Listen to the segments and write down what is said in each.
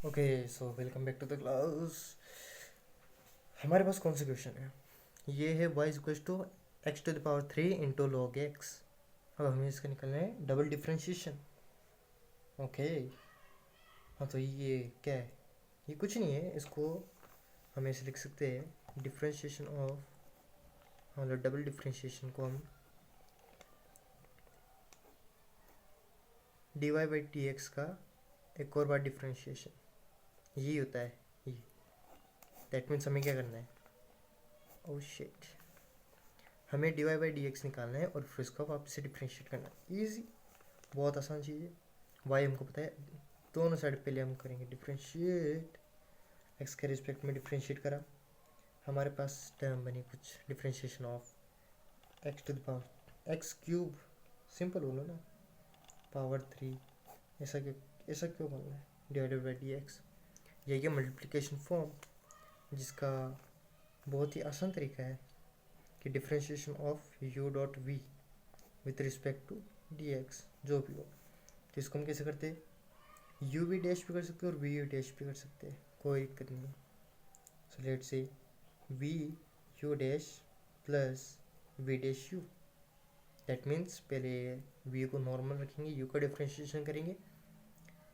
Okay, so welcome back to the class. हमारे पास कौन सा क्वेश्चन है? ये है y equal to x to the power 3 into log x. अब हमें इसका निकलना है डबल डिफ्रेंशिएशन। ओके, हाँ तो ये क्या है? ये कुछ नहीं है, इसको हम ऐसे लिख सकते हैं डिफ्रेंशिएशन ऑफ, मतलब डबल डिफ्रेंशिएशन को हम d y by d x का एक और बार डिफ्रेंशिएशन, यही होता है ये। दैट मीन्स हमें क्या करना है? ओह शिट, हमें d y by d x निकालना है और फिर इसका वापस से डिफ्रेंशिएट करना है। ईजी, बहुत आसान चीज़ है। वाई हमको पता है, दोनों साइड पहले हम करेंगे डिफ्रेंशिएट। एक्स के रिस्पेक्ट में डिफ्रेंशिएट करा, हमारे पास टर्म बनी कुछ differentiation of x to the power x cube. Simple बोलो ना, पावर 3। ऐसा क्यों बोलना है? Divided by d x. यही है मल्टीप्लिकेशन फॉर्म, जिसका बहुत ही आसान तरीका है कि differentiation of u dot v with respect to d x, जो भी हो। तो इसको हम कैसे करते हैं? यू वी डैश भी कर सकते हैं और वी यू डैश भी कर सकते हैं, कोई दिक्कत नहीं है। So let's say v u dash plus v dash u. That means पहले वी को नॉर्मल रखेंगे, यू का डिफ्रेंशिएशन करेंगे,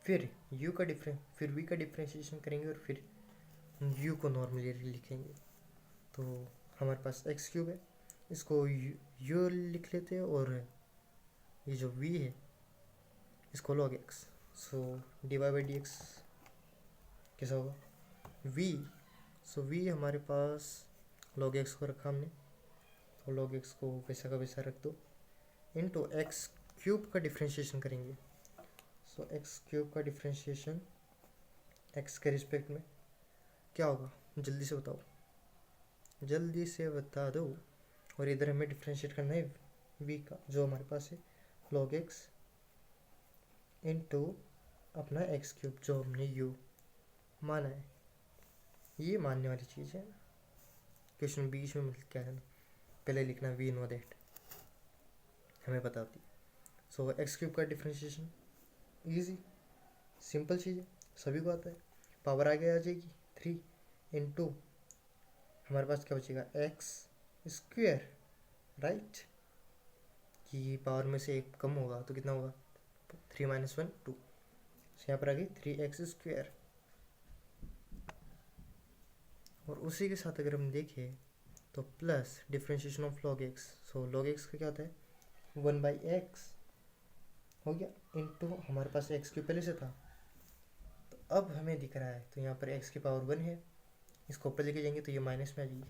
फिर फिर वी का डिफ्रेंशिएशन करेंगे और फिर यू को नॉर्मली लिखेंगे। तो हमारे पास एक्स क्यूब है, इसको यू लिख लेते हैं, और ये जो वी है इसको log x. So d y by d x कैसा होगा? वी, सो वी हमारे पास लॉग एक्स को रखा हमने, तो लॉग एक्स को वैसा का वैसा रख दो, इनटू एक्स क्यूब का डिफ्रेंशिएशन करेंगे। सो एक्स क्यूब का डिफ्रेंशिएशन एक्स के रिस्पेक्ट में क्या होगा? जल्दी से बताओ, जल्दी से बता दो। और इधर हमें डिफ्रेंशिएट करना है वी का, जो हमारे पास है लॉग एक्स इनटू अपना एक्स क्यूब, जो हमने यू माना है। ये मानने वाली चीज़ है, क्वेश्चन बीच में मतलब क्या है ना, पहले लिखना वी नो दैट, हमें पता होती है। सो एक्स क्यूब का डिफ्रेंशिएशन ईजी, सिंपल चीज़ है, सभी को आता है। पावर आगे आ जाएगी 3 इंटू हमारे पास क्या बचेगा? X square, right. कि पावर में से एक कम होगा तो कितना होगा? 3 माइनस 1 2। यहाँ पर आ गई 3x स्क्वेयर। और उसी के साथ अगर हम देखें तो plus differentiation of log x. So log x का क्या होता है? 1 बाई एक्स हो गया, इनटू हमारे पास एक्स क्यूब पहले से था, तो अब हमें दिख रहा है तो यहाँ पर एक्स की पावर 1 है, इसको ऊपर लेके जाएंगे तो ये माइनस में आ जाएगी।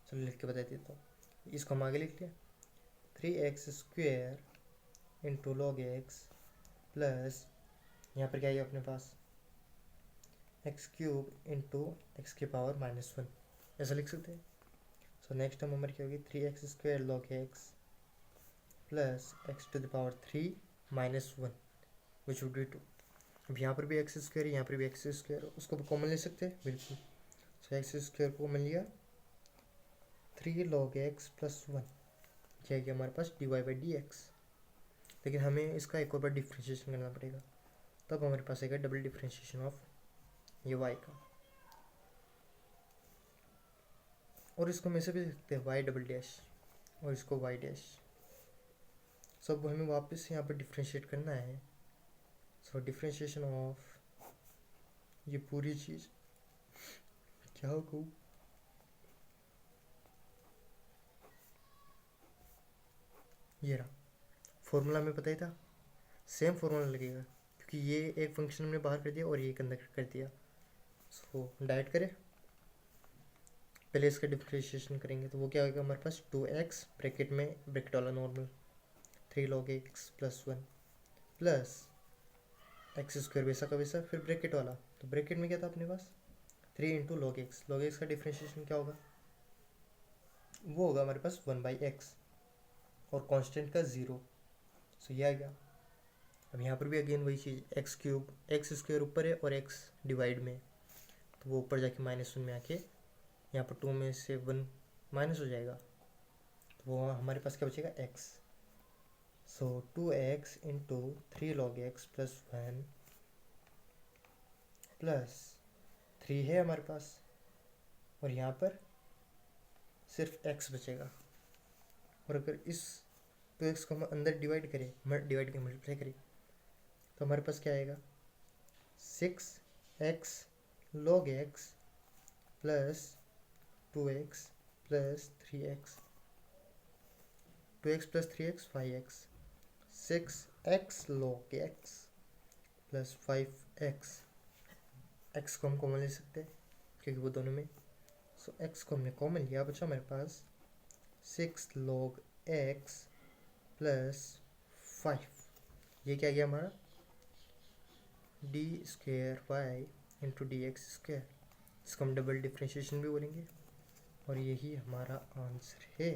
चलो लिख के बता देता हूँ, इसको हम आगे लिख लिया 3x square into log x plus यहाँ पर क्या है अपने पास एक्स क्यूब इंटू एक्स की पावर -1, ऐसा लिख सकते हैं। सो नेक्स्ट टर्म हमारी क्या होगी? 3x square log x plus x to the power 3 -1 which would be 2। अब यहाँ पर भी एक्स स्क्वेयर, यहाँ पर भी एक्स स्क्वेयर, उसको कॉमन ले सकते हैं बिल्कुल। सो एक्स स्क्वेयर को कॉमन लिया, 3 लॉग एक्स प्लस 1, क्या है हमारे पास d y by d x. लेकिन हमें इसका एक और बार डिफ्रेंशिएशन करना पड़ेगा, तब हमारे पास आएगा डबल डिफ्रेंशिएशन ऑफ ये वाई का। और इसको हम ऐसे भी लिखते हैं वाई डबल डैश, और इसको वाई डैश। सब हमें वापस यहाँ पर डिफ्रेंशिएट करना है। सो डिफ्रेंशिएशन ऑफ ये पूरी चीज़ क्या हो, ये रहा फॉर्मूला, हमें पता ही था, सेम फॉर्मूला लगेगा, क्योंकि ये एक फंक्शन हमने बाहर कर दिया और ये एक अंदर कर दिया। सो डाइट करें, पहले इसका डिफ्रेंशिएशन करेंगे तो वो क्या होगा हमारे पास? 2x ब्रैकेट में ब्रैकेट वाला normal 3 log x plus 1 plus x square वैसा का वैसा, फिर ब्रैकेट वाला, तो ब्रैकेट में क्या था अपने पास? 3 into log x. Log x का डिफ्रेंशिएशन क्या होगा? वो होगा हमारे पास 1 बाई एक्स और कांस्टेंट का 0। सो ये आ गया। अब यहाँ पर भी अगेन वही चीज़, एक्स क्यूब, एक्स स्क्वायर ऊपर है और एक्स डिवाइड में, तो वो ऊपर जाके -1 में आके यहाँ पर 2 में से 1 माइनस हो जाएगा, तो वो हमारे पास क्या बचेगा? एक्स। सो 2x into 3 log x plus 1 plus 3 है हमारे पास, और यहाँ पर सिर्फ x बचेगा। और अगर इस 2x को हम अंदर डिवाइड करें, डिवाइड के मल्टीप्लाई करें, तो हमारे पास क्या आएगा, 6x log x plus 2x plus 3x, 2x plus 3x 5x, 6x log x plus 5x, x को हम कॉमन ले सकते हैं क्योंकि वो दोनों में, सो x को हमने कॉमन लिया, बचा हमारे पास 6 log x प्लस 5, ये क्या गया हमारा d square y into d x square, इसको हम डबल डिफ्रेंशिएशन भी बोलेंगे, और यही हमारा आंसर है,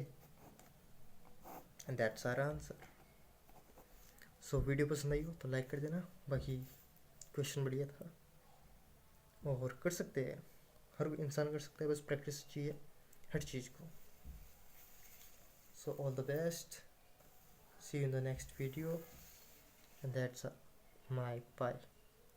and that's our answer. So video पसंद आई हो तो लाइक कर देना, बाकी क्वेश्चन बढ़िया था और कर सकते हैं, हर इंसान कर सकता है, बस प्रैक्टिस चाहिए हर चीज़ को। So all the best, see you in the next video, and that's my bye.